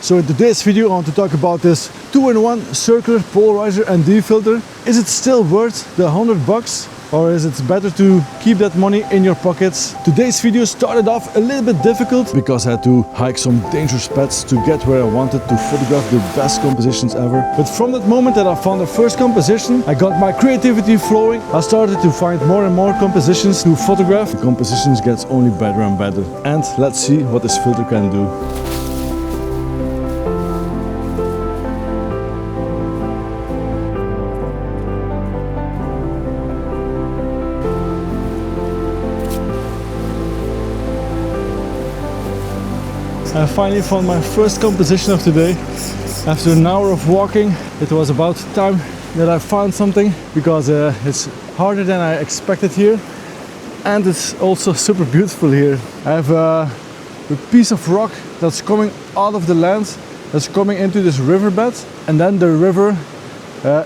So in today's video I want to talk about this 2-in-1 circular polarizer and defilter. Is it still worth the $100? Or is it better to keep that money in your pockets? Today's video started off a little bit difficult because I had to hike some dangerous paths to get where I wanted to photograph the best compositions ever. But from that moment that I found the first composition, I got my creativity flowing. I started to find more and more compositions to photograph. The compositions gets only better and better. And let's see what this filter can do. I finally found my first composition of today. After an hour of walking, it was about time that I found something because it's harder than I expected here, and it's also super beautiful here. I have a piece of rock that's coming out of the land, that's coming into this riverbed, and then the river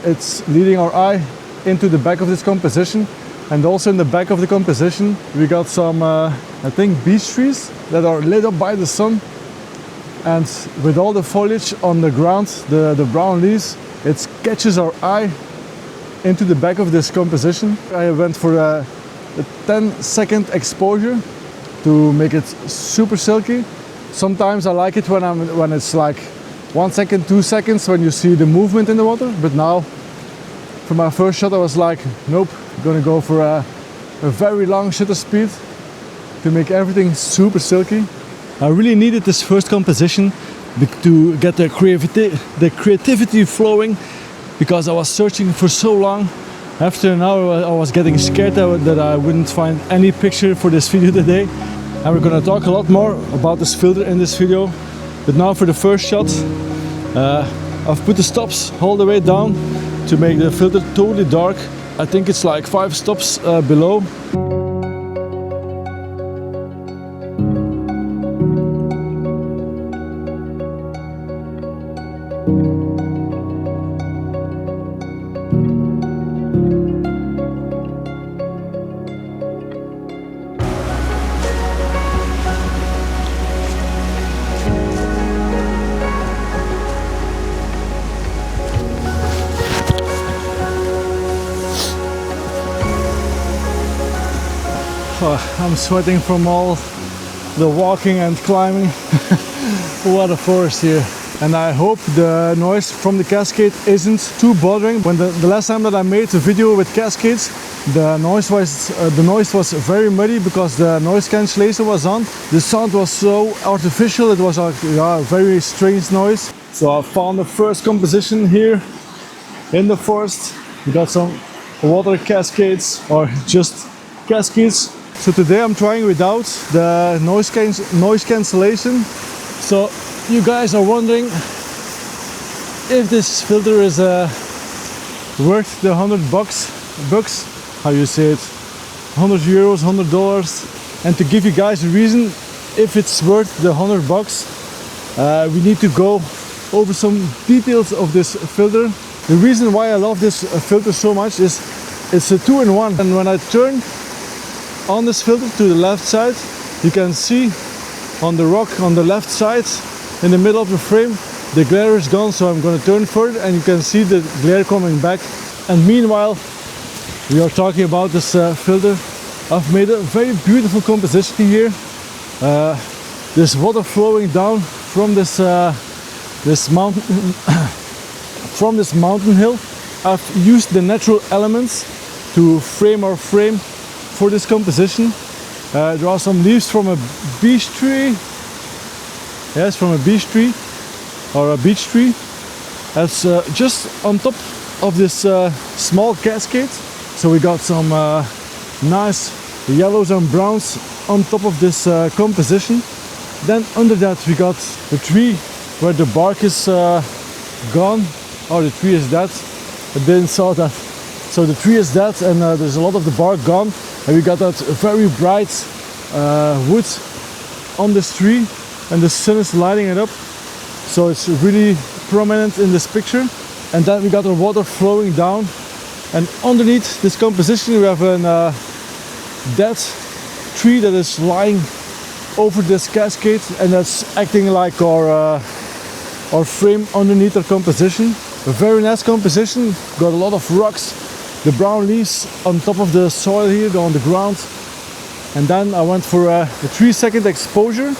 it's leading our eye into the back of this composition. And also in the back of the composition we got some I think beech trees that are lit up by the sun. And with all the foliage on the ground, the brown leaves, it catches our eye into the back of this composition. I went for a 10-second exposure to make it super silky. Sometimes I like it when it's like 1 second, 2 seconds when you see the movement in the water. But now, for my first shot, I was like, nope, I'm gonna go for a very long shutter speed to make everything super silky. I really needed this first composition to get the creativity flowing, because I was searching for so long. After an hour I was getting scared that I wouldn't find any picture for this video today. And we're gonna talk a lot more about this filter in this video. But now for the first shot, I've put the stops all the way down to make the filter totally dark. I think it's like 5 stops below. I'm sweating from all the walking and climbing. What a forest here. And I hope the noise from the cascade isn't too bothering. When the last time that I made a video with cascades, the noise was very muddy because the noise cancellation was on. The sound was so artificial, it was a very strange noise. So I found the first composition here in the forest. We got some water cascades, or just cascades. So today I'm trying without the noise cancellation. So you guys are wondering if this filter is worth the $100, how you say it, 100 euros, $100. And to give you guys a reason if it's worth the $100, we need to go over some details of this filter. The reason why I love this filter so much is it's a 2-in-1, and when I turn on this filter to the left side, you can see on the rock on the left side in the middle of the frame the glare is gone. So I'm going to turn further and you can see the glare coming back. And meanwhile we are talking about this filter. I've made a very beautiful composition here. There's water flowing down from this mountain from this mountain hill. I've used the natural elements to frame our frame for this composition. There are some leaves from a beech tree. Yes, from a beech tree or a beech tree. That's just on top of this small cascade. So we got some nice yellows and browns on top of this composition. Then under that we got the tree where the bark is gone. Oh, the tree is dead. I didn't saw that. So the tree is dead and there's a lot of the bark gone. And we got that very bright wood on this tree, and the sun is lighting it up. So it's really prominent in this picture. And then we got the water flowing down. And underneath this composition we have a dead tree that is lying over this cascade, and that's acting like our or frame underneath our composition. A very nice composition, got a lot of rocks, the brown leaves on top of the soil here, on the ground. And then I went for a 3-second exposure.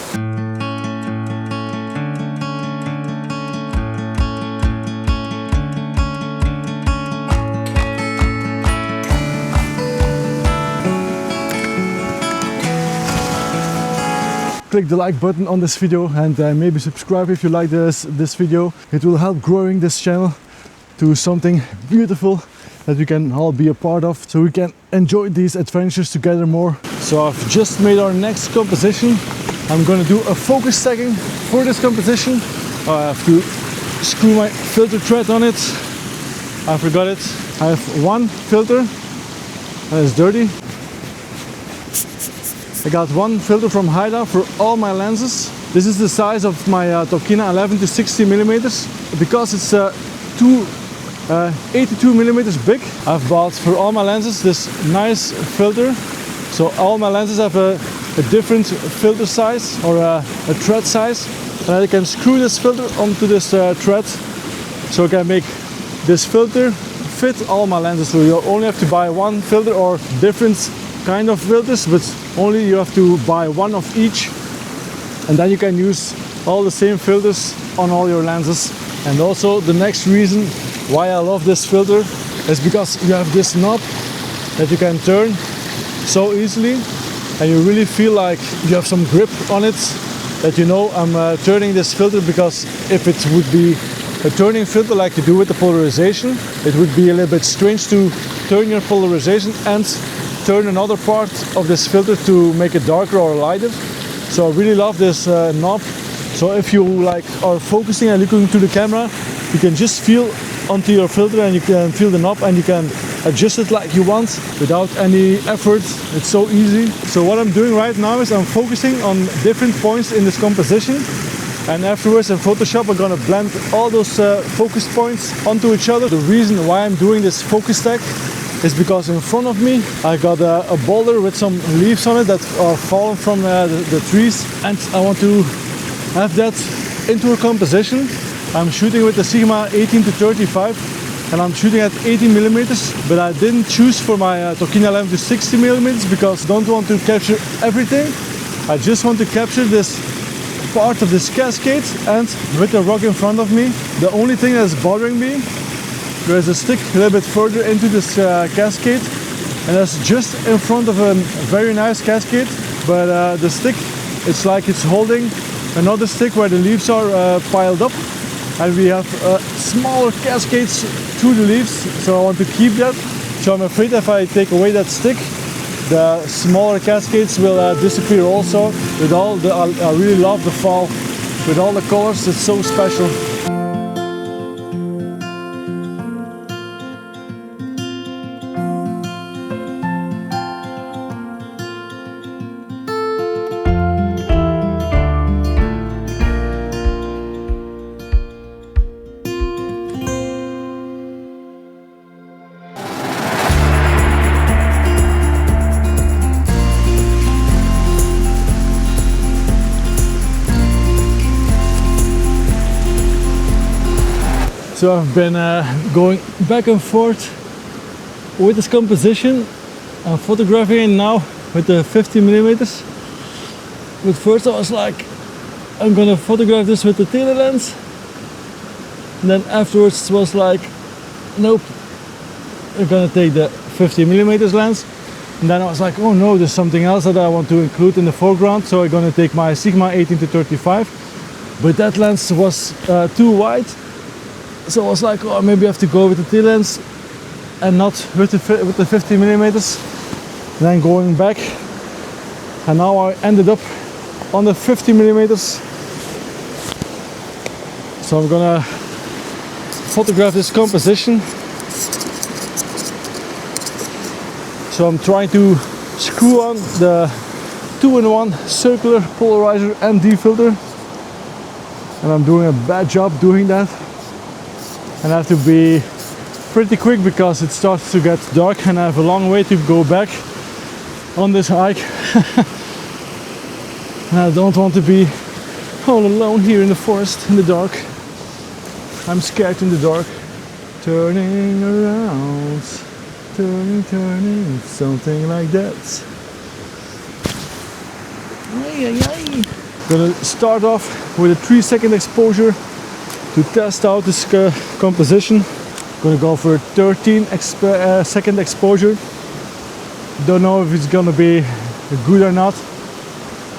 Click the like button on this video and maybe subscribe if you like this video. It will help growing this channel to something beautiful that we can all be a part of, so we can enjoy these adventures together more. So I've just made our next composition. I'm gonna do a focus stacking for this composition. I have to screw my filter thread on it. I forgot it. I have one filter that is dirty. I got one filter from Haida for all my lenses. This is the size of my Tokina 11 to 60 millimeters. Because it's 82 millimeters big, I've bought for all my lenses this nice filter. So all my lenses have a different filter size or a thread size. And I can screw this filter onto this thread, so I can make this filter fit all my lenses. So you only have to buy one filter or different kind of filters, but only you have to buy one of each, and then you can use all the same filters on all your lenses. And also the next reason why I love this filter is because you have this knob that you can turn so easily, and you really feel like you have some grip on it, that you know I'm turning this filter. Because if it would be a turning filter like you do with the polarization, it would be a little bit strange to turn your polarization and turn another part of this filter to make it darker or lighter. So I really love this knob. So if you like are focusing and looking to the camera, you can just feel onto your filter and you can feel the knob and you can adjust it like you want without any effort. It's so easy. So what I'm doing right now is I'm focusing on different points in this composition, and afterwards in Photoshop I'm gonna blend all those focus points onto each other. The reason why I'm doing this focus stack is because in front of me I got a boulder with some leaves on it that are fallen from the trees, and I want to have that into a composition. I'm shooting with the Sigma 18 to 35 and I'm shooting at 18 millimeters, but I didn't choose for my Tokina 11 to 60 millimeters because I don't want to capture everything. I just want to capture this part of this cascade, and with the rock in front of me, the only thing that's bothering me, there is a stick a little bit further into this cascade, and that's just in front of a very nice cascade, but the stick, it's like it's holding another stick where the leaves are piled up, and we have smaller cascades through the leaves, so I want to keep that. So I'm afraid if I take away that stick, the smaller cascades will disappear also. With all the, I really love the fall with all the colors, it's so special. So I've been going back and forth with this composition. I'm photographing it now with the 50 millimeters. But first I was like, I'm gonna photograph this with the tele lens. And then afterwards it was like, nope, I'm gonna take the 50 millimeters lens. And then I was like, oh no, there's something else that I want to include in the foreground. So I'm gonna take my Sigma 18 to 35. But that lens was too wide. So I was like, oh, maybe I have to go with the T lens and not with the 50 millimeters. Then going back, and now I ended up on the 50 millimeters. So I'm gonna photograph this composition. So I'm trying to screw on the 2-in-1 circular polarizer and defilter, and I'm doing a bad job doing that. And I have to be pretty quick because it starts to get dark and I have a long way to go back on this hike. And I don't want to be all alone here in the forest in the dark. I'm scared in the dark. Turning around, turning, something like that. Gonna start off with a 3-second exposure to test out this composition. Gonna go for a 13-second exposure. Don't know if it's gonna be good or not,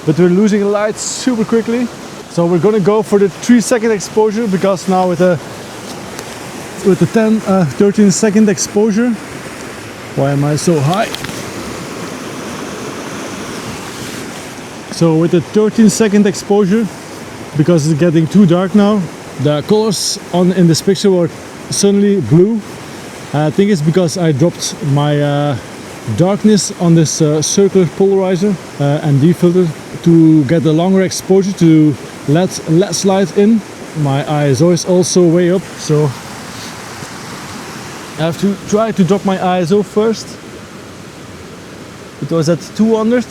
but we're losing light super quickly. So we're gonna go for the 3-second exposure, because now with the 13-second exposure, why am I so high? So with the 13-second exposure, because it's getting too dark now, the colors in this picture were suddenly blue. I think it's because I dropped my darkness on this circular polarizer and defilter to get a longer exposure to let less light in. My ISO is also way up, so I have to try to drop my ISO first. It was at 200.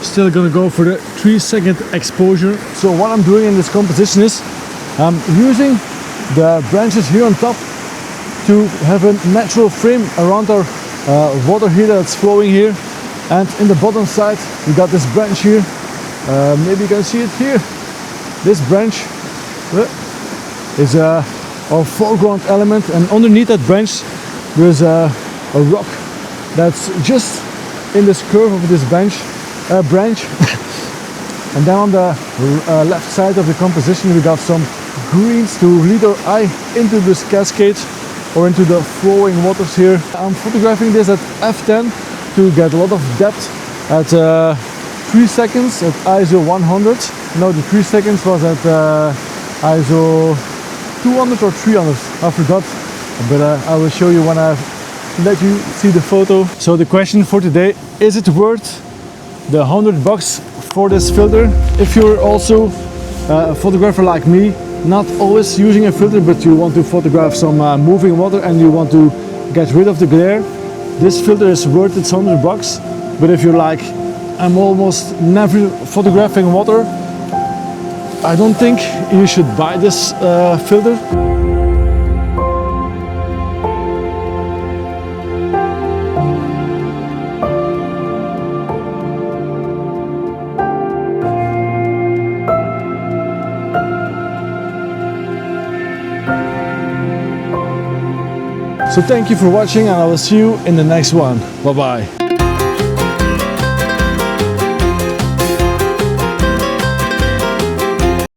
Still gonna go for the 3-second exposure. So what I'm doing in this composition is I'm using the branches here on top to have a natural frame around our water here that's flowing here, and in the bottom side we got this branch here. Maybe you can see it here. This branch is our foreground element, and underneath that branch there's a rock that's just in this curve of this branch. And then on the left side of the composition we got some greens to lead our eye into this cascade or into the flowing waters here. I'm photographing this at f10 to get a lot of depth at 3 seconds at ISO 100. No, the 3 seconds was at ISO 200 or 300, I forgot, but I will show you when I let you see the photo. So the question for today, is it worth the $100 for this filter? If you're also a photographer like me, not always using a filter, but you want to photograph some moving water and you want to get rid of the glare, this filter is worth its $100. But if you're like, I'm almost never photographing water, I don't think you should buy this filter. So thank you for watching, and I will see you in the next one. Bye bye.